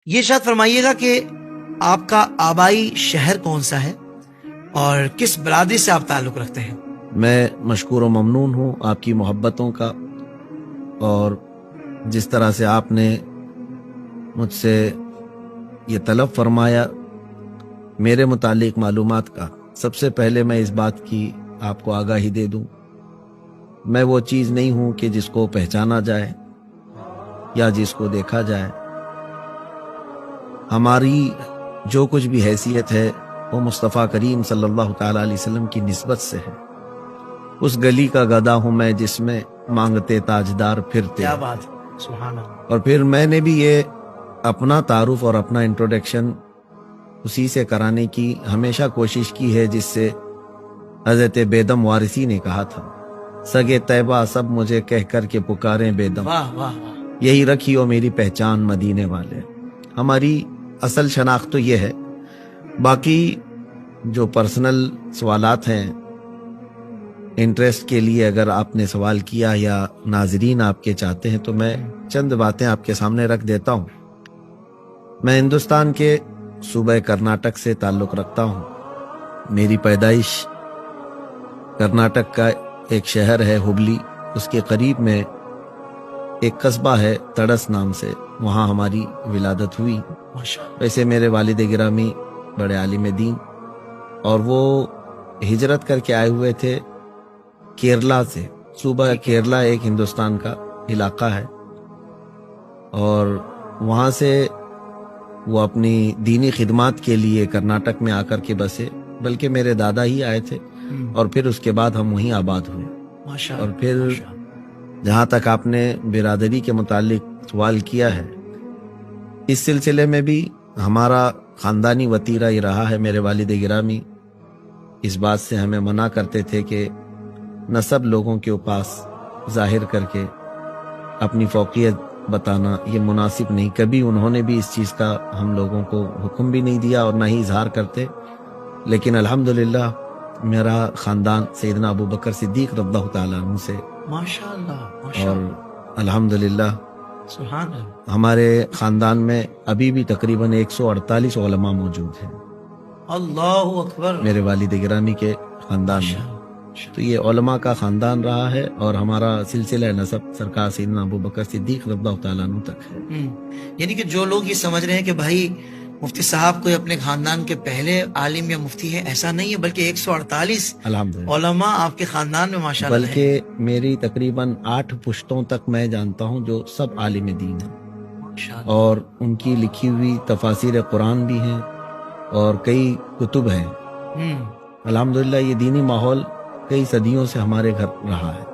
یہ ارشاد فرمائیے گا کہ آپ کا آبائی شہر کون سا ہے اور کس برادری سے آپ تعلق رکھتے ہیں؟ میں مشکور و ممنون ہوں آپ کی محبتوں کا، اور جس طرح سے آپ نے مجھ سے یہ طلب فرمایا میرے متعلق معلومات کا، سب سے پہلے میں اس بات کی آپ کو آگاہی دے دوں، میں وہ چیز نہیں ہوں کہ جس کو پہچانا جائے یا جس کو دیکھا جائے۔ ہماری جو کچھ بھی حیثیت ہے وہ مصطفیٰ کریم صلی اللہ تعالیٰ علیہ وسلم کی نسبت سے ہے۔ اس گلی کا گدا ہوں میں جس میں مانگتے تاجدار پھرتے۔ کیا بات ہے، سبحان اللہ۔ اور پھر میں نے بھی یہ اپنا تعارف اور اپنا انٹروڈکشن اسی سے کرانے کی ہمیشہ کوشش کی ہے جس سے حضرت بیدم وارثی نے کہا تھا، سگے طیبہ سب مجھے کہہ کر کے پکاریں بیدم، واہ واہ واہ۔ یہی رکھی ہو میری پہچان مدینے والے۔ ہماری اصل شناخت تو یہ ہے، باقی جو پرسنل سوالات ہیں انٹرسٹ کے لیے اگر آپ نے سوال کیا یا ناظرین آپ کے چاہتے ہیں تو میں چند باتیں آپ کے سامنے رکھ دیتا ہوں۔ میں ہندوستان کے صوبہ کرناٹک سے تعلق رکھتا ہوں۔ میری پیدائش کرناٹک کا ایک شہر ہے ہبلی، اس کے قریب میں ایک قصبہ ہے تڑس نام سے، وہاں ہماری ولادت ہوئی۔ ویسے میرے والد گرامی بڑے عالم دین، اور وہ ہجرت کر کے آئے ہوئے تھے کیرلا سے۔ صوبہ کیرلا ایک ہندوستان کا علاقہ ہے، اور وہاں سے وہ اپنی دینی خدمات کے لیے کرناٹک میں آ کر کے بسے، بلکہ میرے دادا ہی آئے تھے، اور پھر اس کے بعد ہم وہیں آباد ہوئے۔ اور پھر جہاں تک آپ نے برادری کے متعلق سوال کیا ہے، اس سلسلے میں بھی ہمارا خاندانی وتیرہ یہ رہا ہے۔ میرے والد گرامی اس بات سے ہمیں منع کرتے تھے کہ نسب لوگوں کے پاس ظاہر کر کے اپنی فوقیت بتانا یہ مناسب نہیں۔ کبھی انہوں نے بھی اس چیز کا ہم لوگوں کو حکم بھی نہیں دیا اور نہ ہی اظہار کرتے، لیکن الحمدللہ میرا خاندان سیدنا ابو بکر صدیق رضی اللہ تعالیٰ عنہ سے، ماشاءاللہ، اور الحمدللہ سبحان اللہ، ہمارے خاندان میں ابھی بھی تقریباً 148 علماء موجود ہیں اللہ اکبر، میرے والد گرامی کے خاندان میں۔ تو یہ علماء کا خاندان رہا ہے، اور ہمارا سلسلہ نسب سرکار سیدنا ابو بکر صدیق رضی اللہ تعالیٰ عنہ تک ہے۔ یعنی کہ جو لوگ یہ سمجھ رہے ہیں کہ بھائی مفتی صاحب کوئی اپنے خاندان کے پہلے عالم یا مفتی ہے، ایسا نہیں ہے، بلکہ 148 الحمدللہ، علماء آپ کے خاندان میں ماشاءاللہ ہیں۔ بلکہ میری تقریباً 8 پشتوں تک میں جانتا ہوں جو سب عالم دین ہیں، ماشاءاللہ، اور ان کی لکھی ہوئی تفاسیر قرآن بھی ہیں اور کئی کتب ہیں۔ الحمدللہ یہ دینی ماحول کئی صدیوں سے ہمارے گھر رہا ہے۔